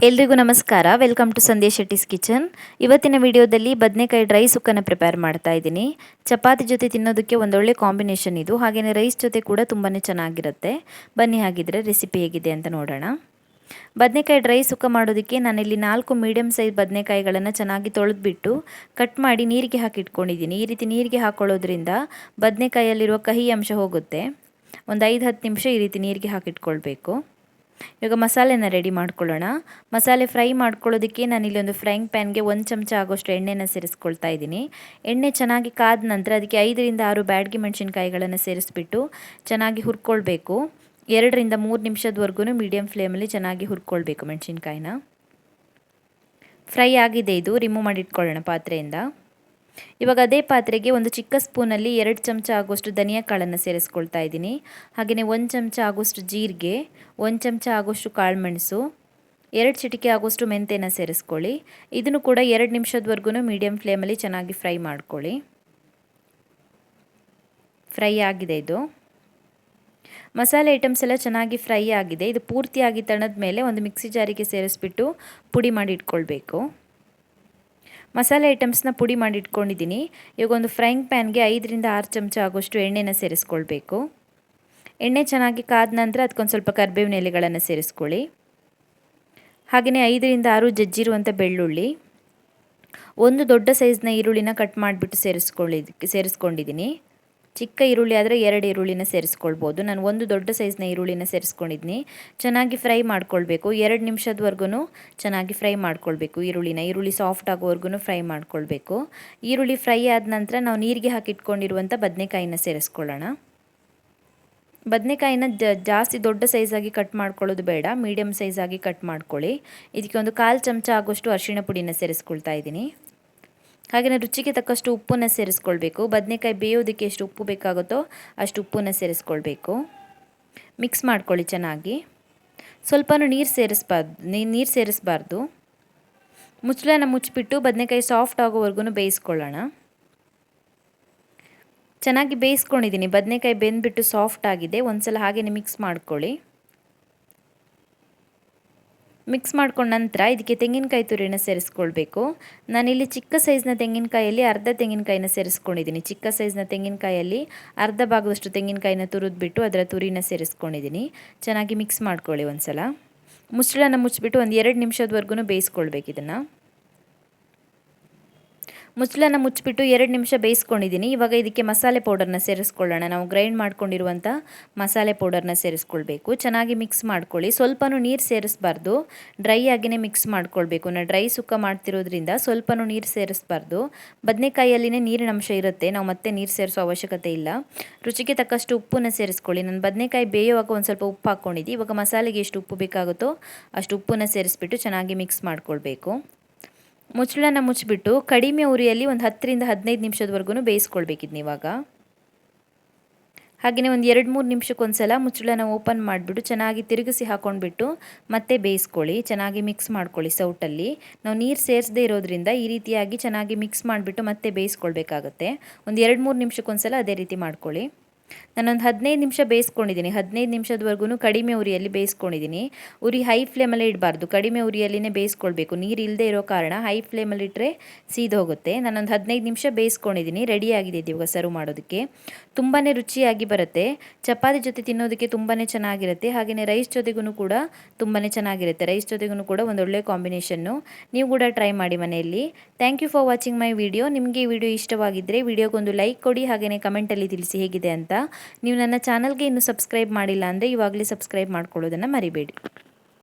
ಎಲ್ರಿಗೂ ನಮಸ್ಕಾರ. Welcome to Sandesh Shetty's kitchen. ಇವತ್ತಿನ ವಿಡಿಯೋದಲ್ಲಿ ಬದನೆಕಾಯಿ ಡ್ರೈ ಸುಕ್ಕನ್ನು ಪ್ರಿಪೇರ್ ಮಾಡ್ತಾ ಇದ್ದೀನಿ. ಚಪಾತಿ ಜೊತೆ ತಿನ್ನೋದಕ್ಕೆ ಒಂದೊಳ್ಳೆ ಕಾಂಬಿನೇಷನ್ ಇದು. ಹಾಗೆಯೇ ರೈಸ್ ಜೊತೆ ಕೂಡ ತುಂಬಾ ಚೆನ್ನಾಗಿರುತ್ತೆ. ಬನ್ನಿ ಹಾಗಿದ್ರೆ ರೆಸಿಪಿ ಹೇಗಿದೆ ಅಂತ ನೋಡೋಣ. ಬದನೆಕಾಯಿ ಡ್ರೈ ಸುಕ್ಕ ಮಾಡೋದಕ್ಕೆ ನಾನಿಲ್ಲಿ 4 ಮೀಡಿಯಮ್ ಸೈಜ್ ಬದನೆಕಾಯಿಗಳನ್ನು ಚೆನ್ನಾಗಿ ತೊಳೆದ್ಬಿಟ್ಟು ಕಟ್ ಮಾಡಿ ನೀರಿಗೆ ಹಾಕಿ ಇಟ್ಕೊಂಡಿದ್ದೀನಿ. ಈ ರೀತಿ ನೀರಿಗೆ ಹಾಕೊಳ್ಳೋದ್ರಿಂದ ಬದನೆಕಾಯಿಯಲ್ಲಿರುವ ಕಹಿ ಅಂಶ ಹೋಗುತ್ತೆ. ಒಂದು 5-10 ನಿಮಿಷ ಈ ರೀತಿ ನೀರಿಗೆ ಹಾಕಿಟ್ಕೊಳ್ಬೇಕು. ಇವಾಗ ಮಸಾಲೆನ ರೆಡಿ ಮಾಡ್ಕೊಳ್ಳೋಣ. ಮಸಾಲೆ ಫ್ರೈ ಮಾಡ್ಕೊಳ್ಳೋದಕ್ಕೆ ನಾನಿಲ್ಲಿ ಒಂದು ಫ್ರೈಂಗ್ ಪ್ಯಾನ್ಗೆ 1 ಚಮಚ ಆಗೋಷ್ಟು ಎಣ್ಣೆನ ಸೇರಿಸ್ಕೊಳ್ತಾ ಇದ್ದೀನಿ. ಎಣ್ಣೆ ಚೆನ್ನಾಗಿ ಕಾದ ನಂತರ ಅದಕ್ಕೆ 5ರಿಂದ 6 ಬ್ಯಾಡಗಿ ಮೆಣಸಿನಕಾಯಿಗಳನ್ನು ಸೇರಿಸ್ಬಿಟ್ಟು ಚೆನ್ನಾಗಿ ಹುರ್ಕೊಳ್ಬೇಕು. 2ರಿಂದ 3 ನಿಮಿಷದವರೆಗೂ ಮೀಡಿಯಮ್ ಫ್ಲೇಮಲ್ಲಿ ಚೆನ್ನಾಗಿ ಹುರ್ಕೊಳ್ಬೇಕು ಮೆಣಸಿನ್ಕಾಯಿನ. ಫ್ರೈ ಆಗಿದೆ, ಇದು ರಿಮೂವ್ ಮಾಡಿಟ್ಕೊಳ್ಳೋಣ ಪಾತ್ರೆಯಿಂದ. ಇವಾಗ ಅದೇ ಪಾತ್ರೆಗೆ ಒಂದು ಚಿಕ್ಕ ಸ್ಪೂನಲ್ಲಿ 2 ಚಮಚ ಆಗೋಷ್ಟು ಧನಿಯಾ ಕಾಳನ್ನು ಸೇರಿಸ್ಕೊಳ್ತಾ ಇದ್ದೀನಿ. ಹಾಗೆಯೇ 1 ಚಮಚ ಆಗೋಷ್ಟು ಜೀರಿಗೆ, 1 ಚಮಚ ಆಗೋಷ್ಟು ಕಾಳುಮೆಣಸು, 2 ಚಿಟಿಕೆ ಆಗೋಷ್ಟು ಮೆಂತೆನ ಸೇರಿಸ್ಕೊಳ್ಳಿ. ಇದನ್ನು ಕೂಡ 2 ನಿಮಿಷದವರೆಗೂ ಮೀಡಿಯಮ್ ಫ್ಲೇಮಲ್ಲಿ ಚೆನ್ನಾಗಿ ಫ್ರೈ ಮಾಡ್ಕೊಳ್ಳಿ. ಫ್ರೈ ಆಗಿದೆ ಇದು. ಮಸಾಲೆ ಐಟಮ್ಸ್ ಎಲ್ಲ ಚೆನ್ನಾಗಿ ಫ್ರೈ ಆಗಿದೆ. ಇದು ಪೂರ್ತಿಯಾಗಿ ತಣದ ಮೇಲೆ ಒಂದು ಮಿಕ್ಸಿ ಜಾರಿಗೆ ಸೇರಿಸ್ಬಿಟ್ಟು ಪುಡಿ ಮಾಡಿ ಇಟ್ಕೊಳ್ಬೇಕು. ಮಸಾಲೆ ಐಟಮ್ಸ್ನ ಪುಡಿ ಮಾಡಿ ಇಟ್ಕೊಂಡಿದ್ದೀನಿ. ಇವಾಗ ಒಂದು ಫ್ರೈಂಗ್ ಪ್ಯಾನ್ಗೆ 5ರಿಂದ 6 ಚಮಚ ಆಗೋಷ್ಟು ಎಣ್ಣೆನ ಸೇರಿಸ್ಕೊಳ್ಬೇಕು. ಎಣ್ಣೆ ಚೆನ್ನಾಗಿ ಕಾದ ನಂತರ ಅದಕ್ಕೊಂದು ಸ್ವಲ್ಪ ಕರಿಬೇವಿನ ಎಲೆಗಳನ್ನು ಸೇರಿಸ್ಕೊಳ್ಳಿ. ಹಾಗೆಯೇ 5ರಿಂದ 6 ಜಜ್ಜಿರುವಂಥ ಬೆಳ್ಳುಳ್ಳಿ, ಒಂದು ದೊಡ್ಡ ಸೈಜ್ನ ಈರುಳ್ಳಿನ ಕಟ್ ಮಾಡಿಬಿಟ್ಟು ಸೇರಿಸ್ಕೊಂಡಿದ್ದೀನಿ. ಚಿಕ್ಕ ಈರುಳ್ಳಿ ಆದರೆ 2 ಈರುಳ್ಳಿನ ಸೇರಿಸ್ಕೊಳ್ಬೋದು. ನಾನು ಒಂದು ದೊಡ್ಡ ಸೈಜ್ನ ಈರುಳ್ಳಿನ ಸೇರಿಸ್ಕೊಂಡಿದ್ದೀನಿ. ಚೆನ್ನಾಗಿ ಫ್ರೈ ಮಾಡ್ಕೊಳ್ಬೇಕು. 2 ನಿಮಿಷದವರೆಗೂ ಚೆನ್ನಾಗಿ ಫ್ರೈ ಮಾಡ್ಕೊಳ್ಬೇಕು. ಈರುಳ್ಳಿ ಸಾಫ್ಟ್ ಆಗೋವರೆಗೂ ಫ್ರೈ ಮಾಡ್ಕೊಳ್ಬೇಕು. ಈರುಳ್ಳಿ ಫ್ರೈ ಆದ ನಂತರ ನಾವು ನೀರಿಗೆ ಹಾಕಿಟ್ಕೊಂಡಿರುವಂಥ ಬದನೆಕಾಯಿನ ಸೇರಿಸ್ಕೊಳ್ಳೋಣ. ಬದನೆಕಾಯಿನ ಜಾಸ್ತಿ ದೊಡ್ಡ ಸೈಜಾಗಿ ಕಟ್ ಮಾಡ್ಕೊಳ್ಳೋದು ಬೇಡ, ಮೀಡಿಯಮ್ ಸೈಜಾಗಿ ಕಟ್ ಮಾಡ್ಕೊಳ್ಳಿ. ಇದಕ್ಕೆ ಒಂದು 1/4 ಚಮಚ ಆಗೋಷ್ಟು ಅರಿಶಿಣ ಪುಡಿನ ಸೇರಿಸ್ಕೊಳ್ತಾ ಇದ್ದೀನಿ. ಹಾಗೆಯೇ ರುಚಿಗೆ ತಕ್ಕಷ್ಟು ಉಪ್ಪನ್ನು ಸೇರಿಸ್ಕೊಳ್ಬೇಕು. ಬದನೆಕಾಯಿ ಬೇಯೋದಕ್ಕೆ ಎಷ್ಟು ಉಪ್ಪು ಬೇಕಾಗುತ್ತೋ ಅಷ್ಟು ಉಪ್ಪನ್ನು ಸೇರಿಸ್ಕೊಳ್ಬೇಕು. ಮಿಕ್ಸ್ ಮಾಡ್ಕೊಳ್ಳಿ ಚೆನ್ನಾಗಿ. ಸ್ವಲ್ಪನೂ ನೀರು ಸೇರಿಸಬಾರ್ದು. ಮುಚ್ಚಳನ ಮುಚ್ಚಿಬಿಟ್ಟು ಬದನೆಕಾಯಿ ಸಾಫ್ಟ್ ಆಗೋವರೆಗೂ ಬೇಯಿಸ್ಕೊಳ್ಳೋಣ. ಚೆನ್ನಾಗಿ ಬೇಯಿಸ್ಕೊಂಡಿದ್ದೀನಿ. ಬದನೆಕಾಯಿ ಬೆಂದ್ಬಿಟ್ಟು ಸಾಫ್ಟ್ ಆಗಿದೆ. ಒಂದ್ಸಲ ಹಾಗೆಯೇ ಮಿಕ್ಸ್ ಮಾಡ್ಕೊಳ್ಳಿ. ಮಿಕ್ಸ್ ಮಾಡ್ಕೊಂಡ ನಂತರ ಇದಕ್ಕೆ ತೆಂಗಿನಕಾಯಿ ತುರಿನ ಸೇರಿಸ್ಕೊಳ್ಬೇಕು. ನಾನಿಲ್ಲಿ ಚಿಕ್ಕ ಸೈಜ್ನ ತೆಂಗಿನಕಾಯಲ್ಲಿ ಅರ್ಧ ತೆಂಗಿನಕಾಯಿನ ಸೇರಿಸ್ಕೊಂಡಿದ್ದೀನಿ. ಚಿಕ್ಕ ಸೈಜ್ನ ತೆಂಗಿನಕಾಯಲ್ಲಿ ಅರ್ಧ ಭಾಗದಷ್ಟು ತೆಂಗಿನಕಾಯಿನ ತುರಿದ್ಬಿಟ್ಟು ಅದರ ತುರಿನ ಸೇರಿಸ್ಕೊಂಡಿದ್ದೀನಿ. ಚೆನ್ನಾಗಿ ಮಿಕ್ಸ್ ಮಾಡ್ಕೊಳ್ಳಿ ಒಂದ್ಸಲ. ಮುಚ್ಚಳನ ಮುಚ್ಚಿಬಿಟ್ಟು ಒಂದು 2 ನಿಮಿಷದವರೆಗೂ ಬೇಯಿಸ್ಕೊಳ್ಬೇಕು ಇದನ್ನು. ಮುಚ್ಚಳನ ಮುಚ್ಚಿಬಿಟ್ಟು 2 ನಿಮಿಷ ಬೇಯಿಸ್ಕೊಂಡಿದ್ದೀನಿ. ಇವಾಗ ಇದಕ್ಕೆ ಮಸಾಲೆ ಪೌಡರ್ನ ಸೇರಿಸ್ಕೊಳ್ಳೋಣ. ನಾವು ಗ್ರೈಂಡ್ ಮಾಡ್ಕೊಂಡಿರುವಂಥ ಮಸಾಲೆ ಪೌಡರ್ನ ಸೇರಿಸ್ಕೊಳ್ಬೇಕು. ಚೆನ್ನಾಗಿ ಮಿಕ್ಸ್ ಮಾಡ್ಕೊಳ್ಳಿ. ಸ್ವಲ್ಪನೂ ನೀರು ಸೇರಿಸಬಾರ್ದು, ಡ್ರೈ ಆಗಿಯೇ ಮಿಕ್ಸ್ ಮಾಡ್ಕೊಳ್ಬೇಕು. ನಾವು ಡ್ರೈ ಸುಕ್ಕ ಮಾಡ್ತಿರೋದ್ರಿಂದ ಸ್ವಲ್ಪನೂ ನೀರು ಸೇರಿಸಬಾರ್ದು. ಬದನೆಕಾಯಿಯಲ್ಲಿನೇ ನೀರಿನ ಅಂಶ ಇರುತ್ತೆ, ನಾವು ಮತ್ತೆ ನೀರು ಸೇರಿಸೋ ಅವಶ್ಯಕತೆ ಇಲ್ಲ. ರುಚಿಗೆ ತಕ್ಕಷ್ಟು ಉಪ್ಪನ್ನು ಸೇರಿಸ್ಕೊಳ್ಳಿ. ನಾನು ಬದನೆಕಾಯಿ ಬೇಯುವಾಗ ಒಂದು ಸ್ವಲ್ಪ ಉಪ್ಪು ಹಾಕ್ಕೊಂಡಿದ್ದೆ. ಇವಾಗ ಮಸಾಲೆಗೆ ಎಷ್ಟು ಉಪ್ಪು ಬೇಕಾಗುತ್ತೋ ಅಷ್ಟು ಉಪ್ಪನ್ನು ಸೇರಿಸ್ಬಿಟ್ಟು ಚೆನ್ನಾಗಿ ಮಿಕ್ಸ್ ಮಾಡ್ಕೊಳ್ಬೇಕು. ಮುಚ್ಚಳನ ಮುಚ್ಚಿಬಿಟ್ಟು ಕಡಿಮೆ ಉರಿಯಲ್ಲಿ ಒಂದು 10ರಿಂದ 15 ನಿಮಿಷದವರೆಗೂ ಬೇಯಿಸ್ಕೊಳ್ಬೇಕಿದ್ನ ಇವಾಗ. ಹಾಗೆಯೇ ಒಂದು 2-3 ನಿಮಿಷಕ್ಕೊಂದ್ಸಲ ಮುಚ್ಚಳನ ಓಪನ್ ಮಾಡಿಬಿಟ್ಟು ಚೆನ್ನಾಗಿ ತಿರುಗಿಸಿ ಹಾಕ್ಕೊಂಡ್ಬಿಟ್ಟು ಮತ್ತೆ ಬೇಯಿಸ್ಕೊಳ್ಳಿ. ಚೆನ್ನಾಗಿ ಮಿಕ್ಸ್ ಮಾಡ್ಕೊಳ್ಳಿ ಸೌಟಲ್ಲಿ. ನಾವು ನೀರು ಸೇರಿಸದೇ ಇರೋದ್ರಿಂದ ಈ ರೀತಿಯಾಗಿ ಚೆನ್ನಾಗಿ ಮಿಕ್ಸ್ ಮಾಡಿಬಿಟ್ಟು ಮತ್ತೆ ಬೇಯಿಸ್ಕೊಳ್ಬೇಕಾಗತ್ತೆ. ಒಂದು 2-3 ನಿಮಿಷಕ್ಕೊಂದ್ಸಲ ಅದೇ ರೀತಿ ಮಾಡ್ಕೊಳ್ಳಿ. ನಾನೊಂದು 15 ನಿಮಿಷ ಬೇಯಿಸ್ಕೊಂಡಿದ್ದೀನಿ. 15 ನಿಮಿಷದವರೆಗೂ ಕಡಿಮೆ ಉರಿಯಲ್ಲಿ ಬೇಯಿಸ್ಕೊಂಡಿದ್ದೀನಿ. ಉರಿ ಹೈ ಫ್ಲೇಮಲ್ಲೇ ಇಡಬಾರ್ದು, ಕಡಿಮೆ ಉರಿಯಲ್ಲಿನೇ ಬೇಯಿಸ್ಕೊಳ್ಬೇಕು. ನೀರು ಇಲ್ಲದೆ ಇರೋ ಕಾರಣ ಹೈ ಫ್ಲೇಮಲ್ಲಿ ಇಟ್ಟರೆ ಸೀದೋಗುತ್ತೆ. ನಾನೊಂದು 15 ನಿಮಿಷ ಬೇಯಿಸ್ಕೊಂಡಿದ್ದೀನಿ. ರೆಡಿಯಾಗಿದೆ ಇದು ಇವಾಗ ಸರ್ವ್ ಮಾಡೋದಕ್ಕೆ. ತುಂಬಾ ರುಚಿಯಾಗಿ ಬರುತ್ತೆ. ಚಪಾತಿ ಜೊತೆ ತಿನ್ನೋದಕ್ಕೆ ತುಂಬಾ ಚೆನ್ನಾಗಿರುತ್ತೆ. ಹಾಗೆಯೇ ರೈಸ್ ಜೊತೆಗೂ ಕೂಡ ತುಂಬಾ ಚೆನ್ನಾಗಿರುತ್ತೆ. ರೈಸ್ ಜೊತೆಗೂ ಕೂಡ ಒಂದೊಳ್ಳೆ ಕಾಂಬಿನೇಷನ್ನು. ನೀವು ಕೂಡ ಟ್ರೈ ಮಾಡಿ ಮನೆಯಲ್ಲಿ. Thank you for watching my video. ನಿಮಗೆ ಈ ವಿಡಿಯೋ ಇಷ್ಟವಾಗಿದ್ದರೆ ವಿಡಿಯೋಗೊಂದು ಲೈಕ್ ಕೊಡಿ. ಹಾಗೆಯೇ ಕಮೆಂಟಲ್ಲಿ ತಿಳಿಸಿ ಹೇಗಿದೆ ಅಂತ. ನೀವು ನನ್ನ ಚಾನಲ್ಗೆ ಇನ್ನೂ ಸಬ್ಸ್ಕ್ರೈಬ್ ಮಾಡಿಲ್ಲ ಅಂದರೆ ಇವಾಗಲೇ ಸಬ್ಸ್ಕ್ರೈಬ್ ಮಾಡ್ಕೊಳ್ಳೋದನ್ನು ಮರಿಬೇಡಿ.